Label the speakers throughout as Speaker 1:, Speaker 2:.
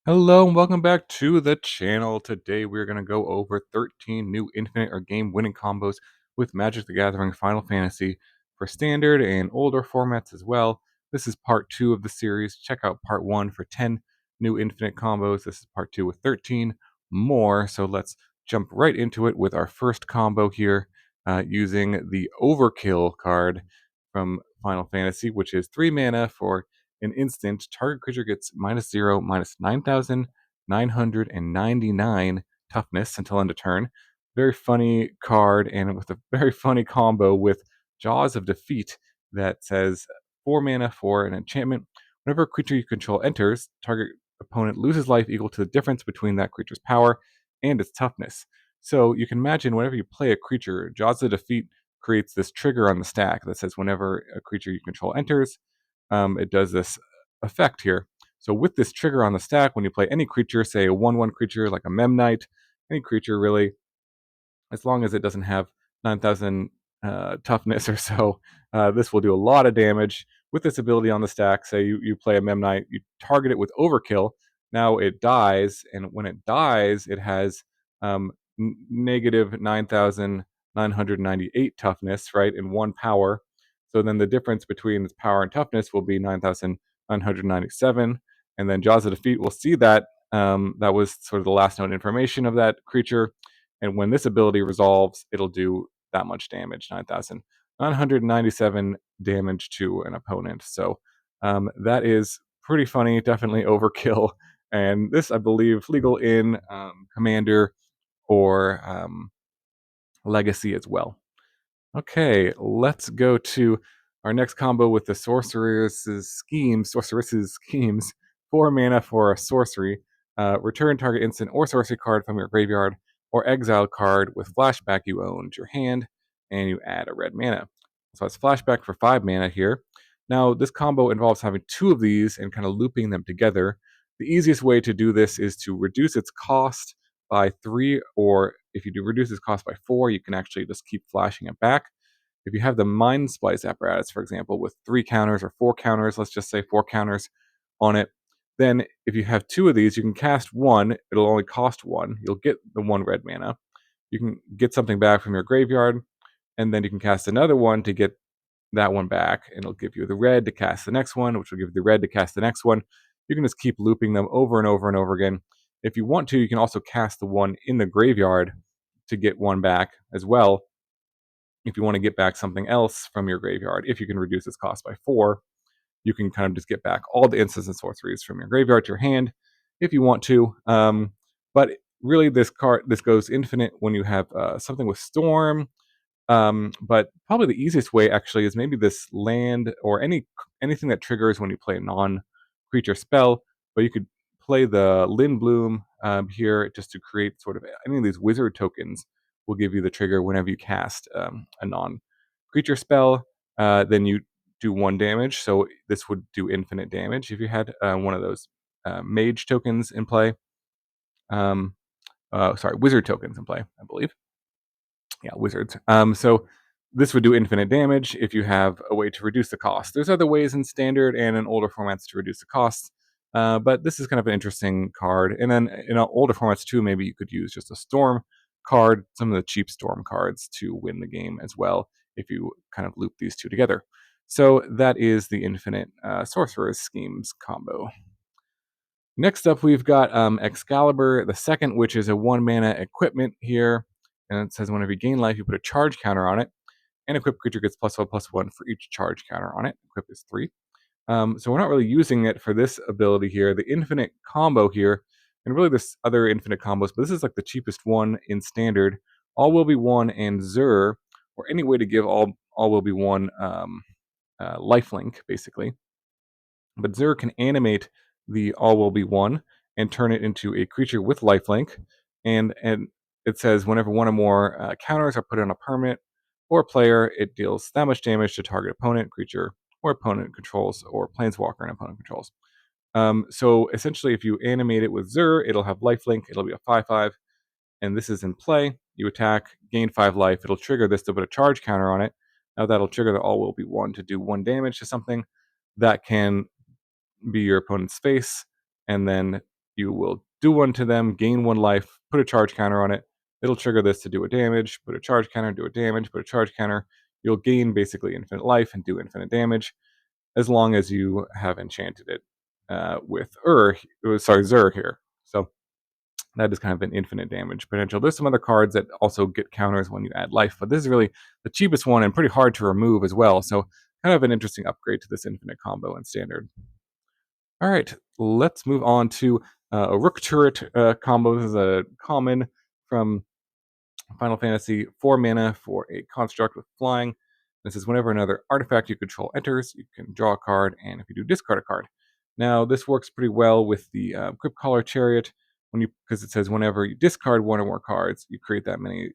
Speaker 1: Hello and welcome back to the channel. Today we're going to go over 13 new infinite or game-winning combos with Magic the Gathering Final Fantasy for standard and older formats as well. This is part 2 of the series. Check out part 1 for 10 new infinite combos. This is part 2 with 13 more. So let's jump right into it with our first combo here using the Overkill card from Final Fantasy, which is 3 mana for an instant. Target creature gets -0, -9,999 toughness until end of turn. Very funny card, and with a very funny combo with Jaws of Defeat that says 4 mana for an enchantment. Whenever a creature you control enters, target opponent loses life equal to the difference between that creature's power and its toughness. So you can imagine whenever you play a creature, Jaws of Defeat creates this trigger on the stack that says whenever a creature you control enters, it does this effect here. So with this trigger on the stack, when you play any creature, say a 1/1 creature like a Memnite, any creature really, as long as it doesn't have 9,000 toughness or so, this will do a lot of damage. With this ability on the stack, say you play a Memnite, you target it with Overkill. Now it dies, and when it dies, it has negative 9,998 toughness, right, in 1 power. So then the difference between its power and toughness will be 9,997. And then Jaws of Defeat will see that. That was sort of the last known information of that creature. And when this ability resolves, it'll do that much damage, 9,997 damage to an opponent. So that is pretty funny, definitely overkill. And this, I believe, legal in Commander or Legacy as well. Okay, let's go to our next combo with the Sorcerer's Schemes. 4 mana for a sorcery. Return target instant or sorcery card from your graveyard or exile card with flashback you own to your hand, and you add a red mana. So it's flashback for 5 mana here. Now, this combo involves having 2 of these and kind of looping them together. The easiest way to do this is to reduce its cost by 3, or if you do reduce its cost by 4, you can actually just keep flashing it back. If you have the Mind Splice apparatus, for example, with 3 counters or 4 counters, let's just say 4 counters on it, then if you have 2 of these, you can cast 1. It'll only cost 1. You'll get the 1 red mana. You can get something back from your graveyard, and then you can cast another one to get that one back, and it'll give you the red to cast the next one, which will give you the red to cast the next one. You can just keep looping them over and over and over again. If you want to, you can also cast the one in the graveyard to get one back as well. If you want to get back something else from your graveyard, if you can reduce its cost by 4, you can kind of just get back all the instants and sorceries from your graveyard to your hand if you want to. But really, this goes infinite when you have something with Storm. But probably the easiest way actually is maybe this land or anything that triggers when you play a non-creature spell. But you could play the Lindblom here just to create sort of any of these wizard tokens will give you the trigger whenever you cast a non-creature spell. Then you do 1 damage, so this would do infinite damage if you had one of those mage tokens in play. Wizard tokens in play, I believe. Yeah, wizards. So this would do infinite damage if you have a way to reduce the cost. There's other ways in standard and in older formats to reduce the costs, but this is kind of an interesting card. And then in older formats too, maybe you could use just a storm card, some of the cheap storm cards to win the game as well if you kind of loop these 2 together. So that is the infinite Sorcerer's Schemes combo. Next up, we've got Excalibur the second, which is a 1 mana equipment here. And it says whenever you gain life, you put a charge counter on it. And equipped creature gets +1/+1 for each charge counter on it. Equip is 3. So we're not really using it for this ability here. The infinite combo here, and really there's other infinite combos, but this is like the cheapest one in standard. All will be 1 and Zur, or any way to give all will be 1 lifelink, basically. But Zur can animate the all will be 1 and turn it into a creature with lifelink. And it says whenever 1 or more counters are put on a permanent or player, it deals that much damage to target opponent, creature, or opponent controls, or planeswalker and opponent controls. So essentially, if you animate it with Zur, it'll have lifelink. It'll be a 5/5, and this is in play. You attack, gain 5 life. It'll trigger this to put a charge counter on it. Now that'll trigger the all will be 1 to do 1 damage to something that can be your opponent's face, and then you will do one to them, gain 1 life, put a charge counter on it. It'll trigger this to do a damage, put a charge counter, do a damage, put a charge counter. You'll gain basically infinite life and do infinite damage as long as you have enchanted it with Zur here. So that is kind of an infinite damage potential. There's some other cards that also get counters when you add life, but this is really the cheapest one and pretty hard to remove as well. So kind of an interesting upgrade to this infinite combo in standard. All right, let's move on to a Rook Turret combo. This is a common from Final Fantasy, 4 mana for a construct with flying. This is whenever another artifact you control enters, you can draw a card, and if you do, discard a card. Now, this works pretty well with the Crypt Caller Chariot, because it says whenever you discard 1 or more cards, you create that many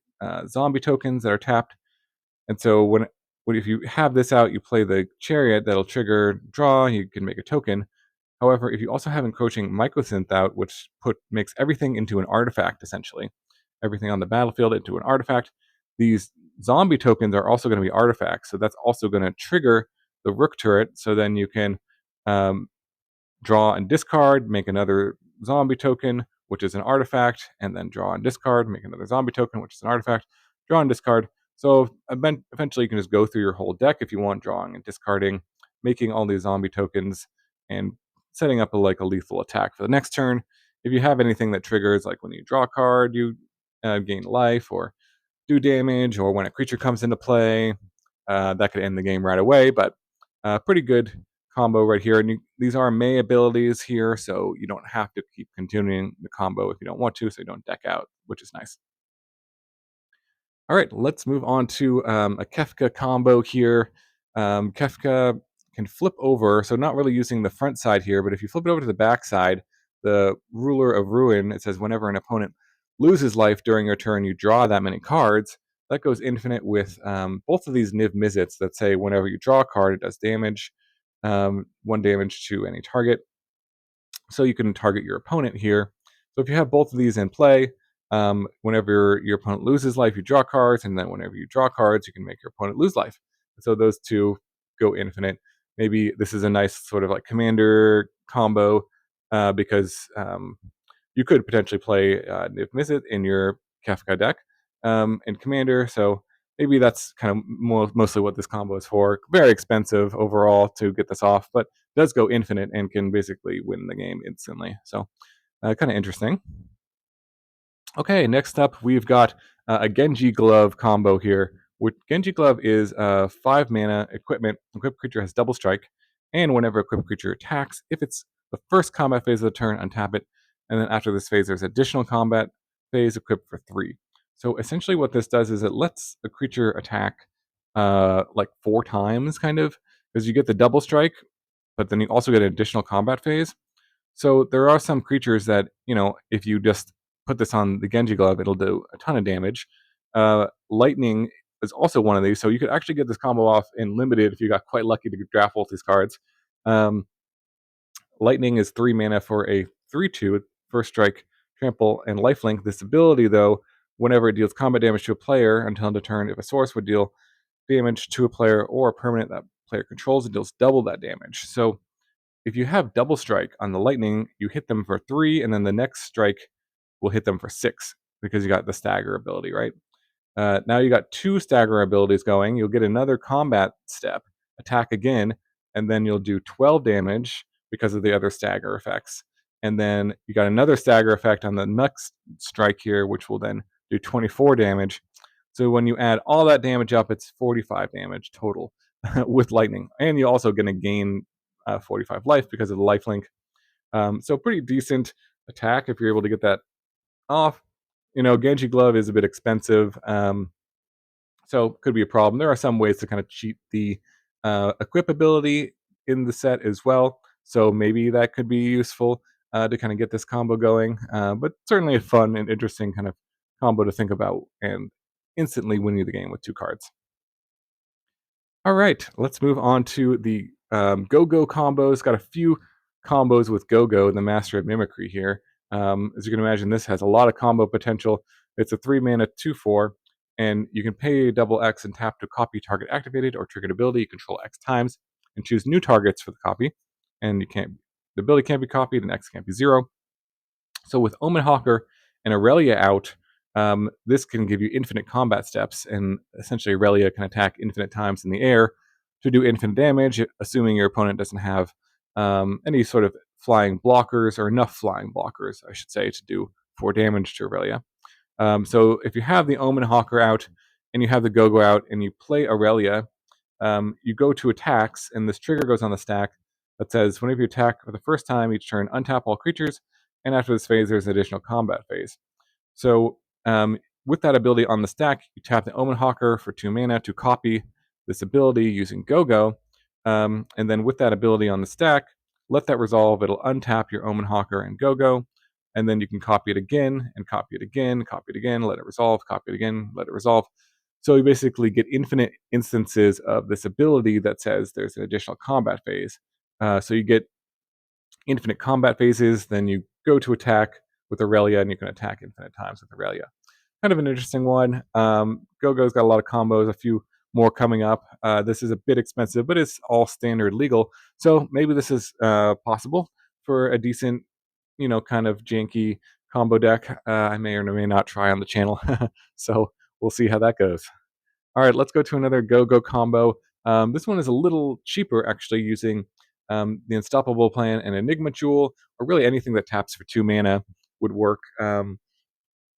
Speaker 1: zombie tokens that are tapped. And so if you have this out, you play the Chariot, that'll trigger draw, you can make a token. However, if you also have encroaching mycosynth out, which makes everything into an artifact, essentially, everything on the battlefield into an artifact, these zombie tokens are also going to be artifacts. So that's also going to trigger the Rook Turret. So then you can um, draw and discard, make another zombie token, which is an artifact, and then draw and discard, make another zombie token, which is an artifact, draw and discard. So eventually you can just go through your whole deck if you want, drawing and discarding, making all these zombie tokens, and setting up a lethal attack for the next turn. If you have anything that triggers, like when you draw a card, you gain life or do damage, or when a creature comes into play, that could end the game right away. But pretty good combo right here. And these are May abilities here, so you don't have to keep continuing the combo if you don't want to, so you don't deck out, which is nice. All right, let's move on to a Kefka combo here. Kefka can flip over, so not really using the front side here, but if you flip it over to the back side, the Ruler of Ruin, it says whenever an opponent loses life during your turn, you draw that many cards. That goes infinite with both of these Niv Mizzets that say whenever you draw a card, it does damage, 1 damage to any target. So you can target your opponent here. So if you have both of these in play, whenever your opponent loses life, you draw cards, and then whenever you draw cards, you can make your opponent lose life. So those two go infinite. Maybe this is a nice sort of like commander combo because you could potentially play Niv Mizzet in your Kefka deck in commander. So maybe that's kind of mostly what this combo is for. Very expensive overall to get this off, but does go infinite and can basically win the game instantly. So kind of interesting. Okay, next up we've got a Genji Glove combo here. Genji Glove is 5 mana equipment. Equipped creature has double strike, and whenever equipped creature attacks, if it's the first combat phase of the turn, untap it, and then after this phase, there's additional combat phase equipped for 3. So essentially, what this does is it lets a creature attack like 4 times, kind of, because you get the double strike, but then you also get an additional combat phase. So there are some creatures that, if you just put this on the Genji Glove, it'll do a ton of damage. Lightning is also one of these, so you could actually get this combo off in limited if you got quite lucky to draft both these cards. Lightning is 3 mana for a 3/2 first strike, trample, and lifelink. This ability, though, whenever it deals combat damage to a player until end of turn, if a source would deal damage to a player or a permanent that player controls, it deals double that damage. So if you have double strike on the lightning, you hit them for 3, and then the next strike will hit them for 6 because you got the stagger ability, right? Now you got 2 stagger abilities going. You'll get another combat step, attack again, and then you'll do 12 damage because of the other stagger effects. And then you got another stagger effect on the next strike here, which will then do 24 damage. So when you add all that damage up, it's 45 damage total with lightning. And you're also going to gain 45 life because of the lifelink. So pretty decent attack if you're able to get that off. Genji Glove is a bit expensive, so could be a problem. There are some ways to kind of cheat the equip ability in the set as well. So maybe that could be useful to kind of get this combo going. But certainly a fun and interesting kind of combo to think about and instantly win you the game with 2 cards. All right, let's move on to the GoGo combos. Got a few combos with GoGo, the Master of Mimicry here. As you can imagine, this has a lot of combo potential. It's a 3 mana 2/4, and you can pay double X and tap to copy target activated or triggered ability. You control X times and choose new targets for the copy. And the ability can't be copied, and X can't be 0. So with Omen Hawker and Aurelia out, this can give you infinite combat steps, and essentially Aurelia can attack infinite times in the air to do infinite damage, assuming your opponent doesn't have any sort of flying blockers, or enough flying blockers, I should say, to do 4 damage to Aurelia. So if you have the Omen Hawker out and you have the GoGo out and you play Aurelia, you go to attacks, and this trigger goes on the stack that says whenever you attack for the first time each turn, untap all creatures, and after this phase, there's an additional combat phase. So with that ability on the stack, you tap the Omen Hawker for 2 mana to copy this ability using GoGo, and then with that ability on the stack, let that resolve. It'll untap your Omen Hawker and GoGo, and then you can copy it again, and copy it again, copy it again, let it resolve, copy it again, let it resolve. So you basically get infinite instances of this ability that says there's an additional combat phase. So you get infinite combat phases, then you go to attack with Aurelia, and you can attack infinite times with Aurelia. Kind of an interesting one. GoGo's got a lot of combos, a few more coming up. This is a bit expensive, but it's all standard legal. So maybe this is possible for a decent, kind of janky combo deck. I may or may not try on the channel. So we'll see how that goes. All right, let's go to another GoGo combo. This one is a little cheaper, actually, using the Unstoppable Plan and Enigma Jewel, or really anything that taps for 2 mana would work.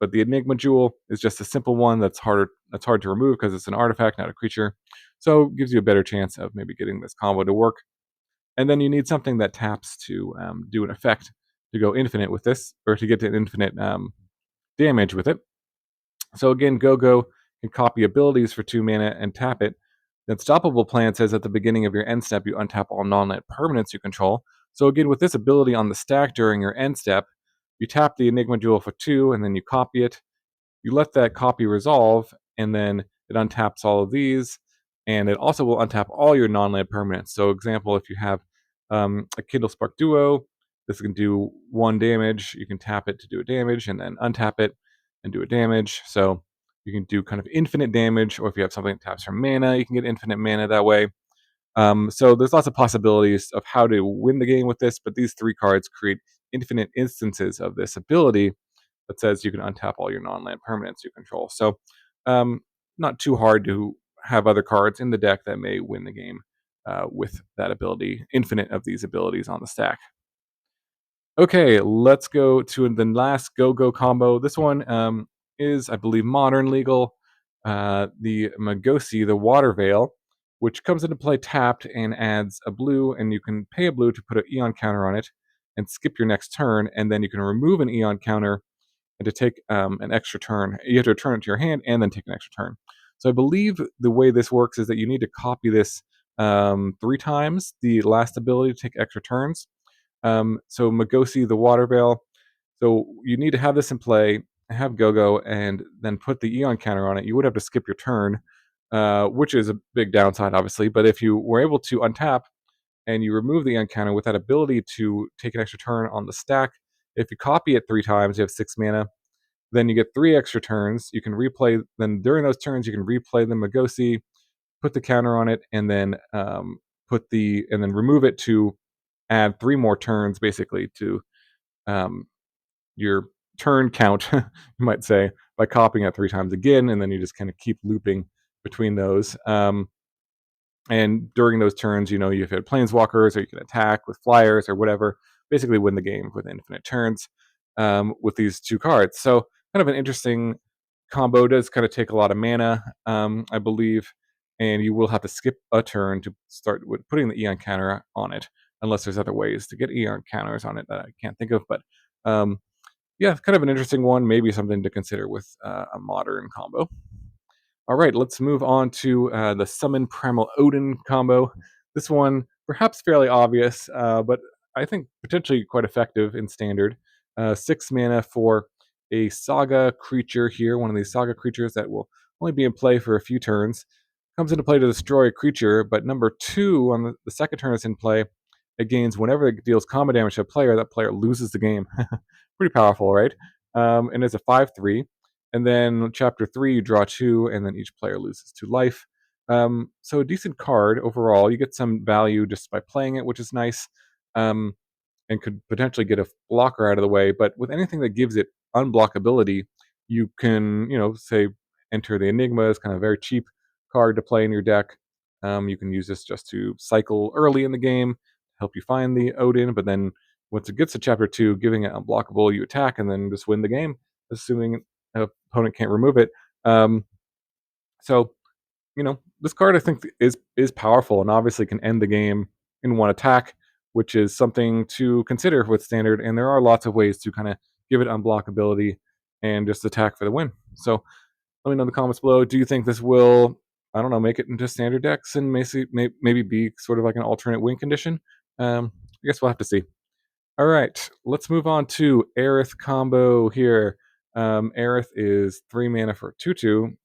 Speaker 1: But the Enigma Jewel is just a simple one that's hard to remove because it's an artifact, not a creature. So it gives you a better chance of maybe getting this combo to work. And then you need something that taps to do an effect to go infinite with this, or to get to infinite damage with it. So again, GoGo can copy abilities for 2 mana and tap it. The Unstoppable Plan says at the beginning of your end step, you untap all non-land permanents you control. So again, with this ability on the stack during your end step, you tap the Enigma Jewel for 2, and then you copy it. You let that copy resolve, and then it untaps all of these, and it also will untap all your non-land permanents. So example, if you have a Kindle Spark Duo, this can do 1 damage. You can tap it to do a damage, and then untap it and do a damage. So you can do kind of infinite damage, or if you have something that taps for mana, you can get infinite mana that way. So there's lots of possibilities of how to win the game with this, but these 3 cards create infinite instances of this ability that says you can untap all your non-land permanents you control. So not too hard to have other cards in the deck that may win the game with that ability, infinite of these abilities on the stack. Okay, let's go to the last GoGo combo. This one is, I believe, modern legal. The Mosi, the Water Veil, which comes into play tapped and adds a blue, and you can pay a blue to put an Eon counter on it and skip your next turn, and then you can remove an Eon counter and to take an extra turn. You have to return it to your hand and then take an extra turn. So I believe the way this works is that you need to copy this 3 times, the last ability to take extra turns. So Mosi, the Water Veil. So you need to have this in play, have GoGo, and then put the Eon counter on it. You would have to skip your turn, which is a big downside, obviously. But if you were able to untap and you remove the Eon counter with that ability to take an extra turn on the stack, if you copy it 3 times, you have 6 mana. Then you get 3 extra turns. You can replay. Then during those turns, you can replay the Mosi, put the counter on it, and then remove it to add 3 more turns, basically, to um, your turn count, you might say, by copying it 3 times again, and then you just kind of keep looping between those. And during those turns, you had planeswalkers, or you can attack with flyers or whatever, basically win the game with infinite turns with these 2 cards. So kind of an interesting combo. Does kind of take a lot of mana, I believe, and you will have to skip a turn to start with putting the Eon counter on it, unless there's other ways to get Eon counters on it that I can't think of. But yeah, kind of an interesting one. Maybe something to consider with a modern combo. All right, let's move on to the Summon Primal Odin combo. This one, perhaps fairly obvious, but I think potentially quite effective in standard. 6 mana for a Saga creature here, one of these Saga creatures that will only be in play for a few turns. Comes into play to destroy a creature, but number 2, on the second turn it's in play, it gains whenever it deals combat damage to a player, that player loses the game. Pretty powerful, right? And it's a 5/3. And then chapter 3, you draw 2, and then each player loses 2 life. So a decent card overall. You get some value just by playing it, which is nice. and could potentially get a blocker out of the way. But with anything that gives it unblockability, you can, say enter the Enigma as kind of a very cheap card to play in your deck. You can use this just to cycle early in the game, help you find the Odin, but then once it gets to chapter 2, giving it unblockable, you attack and then just win the game, assuming an opponent can't remove it. So this card I think is powerful and obviously can end the game in one attack, which is something to consider with standard. And there are lots of ways to kind of give it unblockability and just attack for the win. So let me know in the comments below. Do you think this will, I don't know, make it into standard decks and maybe be sort of like an alternate win condition? I guess we'll have to see. All right, let's move on to Aith combo here. Aith is 3 mana for 2/2,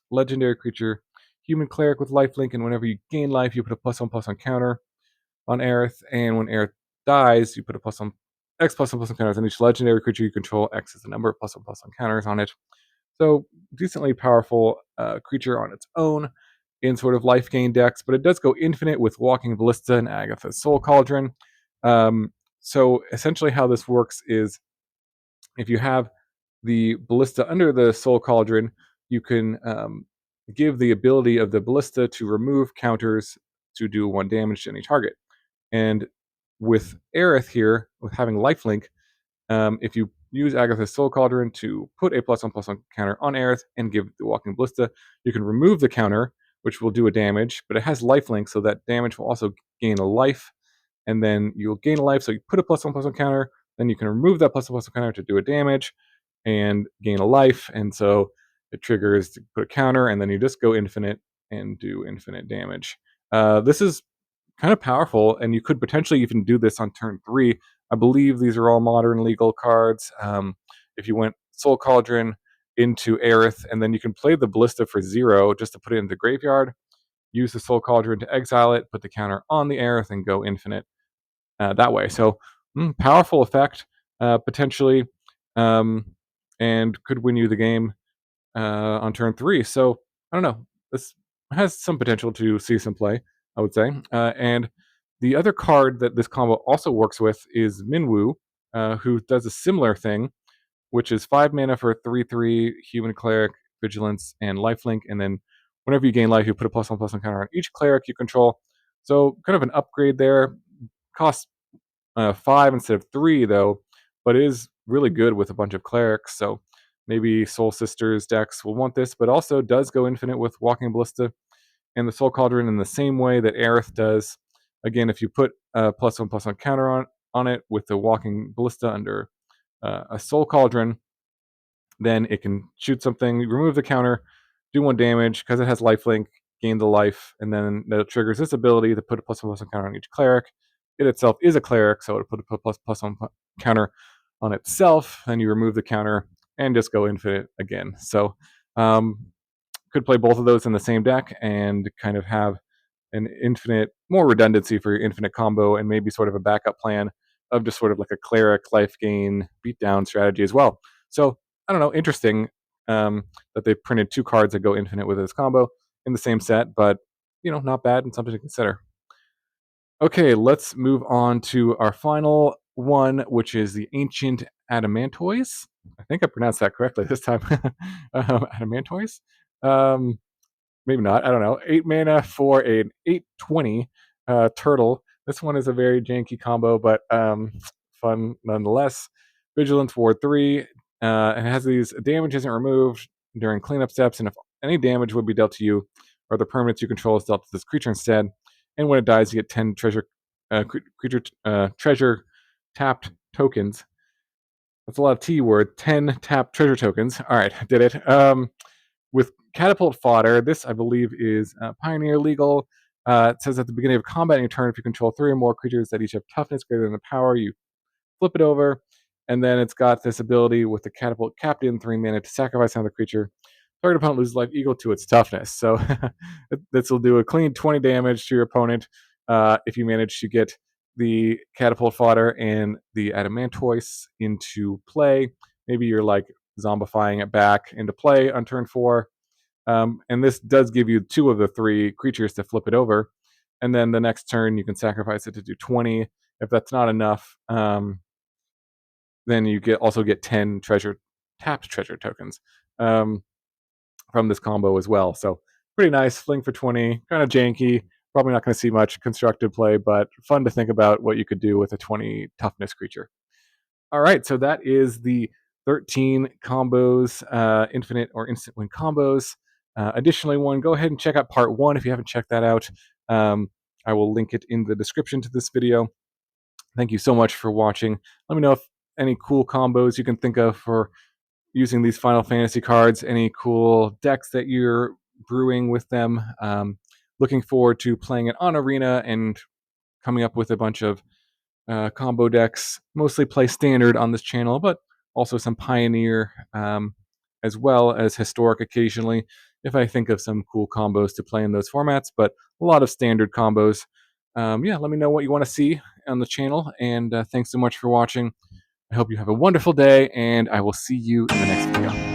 Speaker 1: legendary creature, human cleric with lifelink, and whenever you gain life, you put a +1/+1 counter on Aith, and when Aith dies, you put a +1 X +1/+1 counters on each legendary creature you control. X is the number of +1/+1 counters on it. So decently powerful creature on its own in sort of life gain decks, but it does go infinite with Walking Ballista and Agatha's Soul Cauldron. So essentially how this works is if you have the Ballista under the Soul Cauldron, you can give the ability of the Ballista to remove counters to do 1 damage to any target. And with Aith here, with having lifelink, if you use Agatha's Soul Cauldron to put a +1/+1 counter on Aith and give the Walking Ballista, you can remove the counter, which will do a damage, but it has lifelink, so that damage will also gain a life, and then you'll gain a life, so you put a +1/+1 counter, then you can remove that +1/+1 counter to do a damage and gain a life, and so it triggers to put a counter, and then you just go infinite and do infinite damage. This is kind of powerful, and you could potentially even do this on turn 3. I believe these are all modern legal cards. If you went Soul Cauldron into Aith, and then you can play the Ballista for 0 just to put it in the graveyard, use the Soul Cauldron to exile it, put the counter on the Aith, and go infinite that way. So powerful effect, potentially, and could win you the game on turn 3. So I don't know. This has some potential to see some play, I would say. And the other card that this combo also works with is Minw, who does a similar thing, which is 5 mana for 3/3 human cleric, vigilance, and lifelink. And then whenever you gain life, you put a +1/+1 counter on each cleric you control. So kind of an upgrade there. Costs 5 instead of 3 though, but it is really good with a bunch of clerics. So maybe Soul Sisters decks will want this, but also does go infinite with Walking Ballista and the Soul Cauldron in the same way that Aith does. Again, if you put a +1/+1 counter on it with the Walking Ballista under a Soul Cauldron, then it can shoot something, remove the counter, do 1 damage because it has lifelink, gain the life, and then that triggers this ability to put a +1/+1 counter on each cleric. It itself is a cleric, so it put a +1 counter on itself. Then you remove the counter and just go infinite again. So could play both of those in the same deck and kind of have an infinite, more redundancy for your infinite combo, and maybe sort of a backup plan of just sort of like a cleric life gain beatdown strategy as well. So I don't know, interesting that they printed 2 cards that go infinite with this combo in the same set, but not bad and something to consider. Okay, let's move on to our final one, which is the Ancient Adamtoise. I think I pronounced that correctly this time. Adamtoise. Maybe not. I don't know. 8 mana for an 8/20 turtle. This one is a very janky combo, but fun nonetheless. Vigilance Ward 3, and it has these damage isn't removed during cleanup steps, and if any damage would be dealt to you or the permanents you control is dealt to this creature instead. And when it dies, you get 10 treasure tapped tokens. That's a lot of T word. 10 tapped treasure tokens. All right, did it. With Catapult Fodder, this I believe is Pioneer legal. It says at the beginning of combat in your turn, if you control 3 or more creatures that each have toughness greater than the power, you flip it over. And then it's got this ability with the Catapult Captain, 3 mana to sacrifice another creature. Target opponent loses life equal to its toughness. So this will do a clean 20 damage to your opponent if you manage to get the Catapult Fodder and the Adamtoise into play. Maybe you're like zombifying it back into play on turn 4. And this does give you 2 of the 3 creatures to flip it over. And then the next turn, you can sacrifice it to do 20. If that's not enough, then you also get 10 tapped treasure tokens from this combo as well. So pretty nice. Fling for 20, kind of janky. Probably not going to see much constructed play, but fun to think about what you could do with a 20 toughness creature. All right, so that is the 13 combos, infinite or instant win combos. Additionally, go ahead and check out part 1 if you haven't checked that out. I will link it in the description to this video. Thank you so much for watching. Let me know if any cool combos you can think of for using these Final Fantasy cards, any cool decks that you're brewing with them. Looking forward to playing it on Arena and coming up with a bunch of combo decks. Mostly play standard on this channel, but also some Pioneer, as well as Historic occasionally, if I think of some cool combos to play in those formats, but a lot of standard combos. Yeah, let me know what you want to see on the channel, and thanks so much for watching. I hope you have a wonderful day, and I will see you in the next video.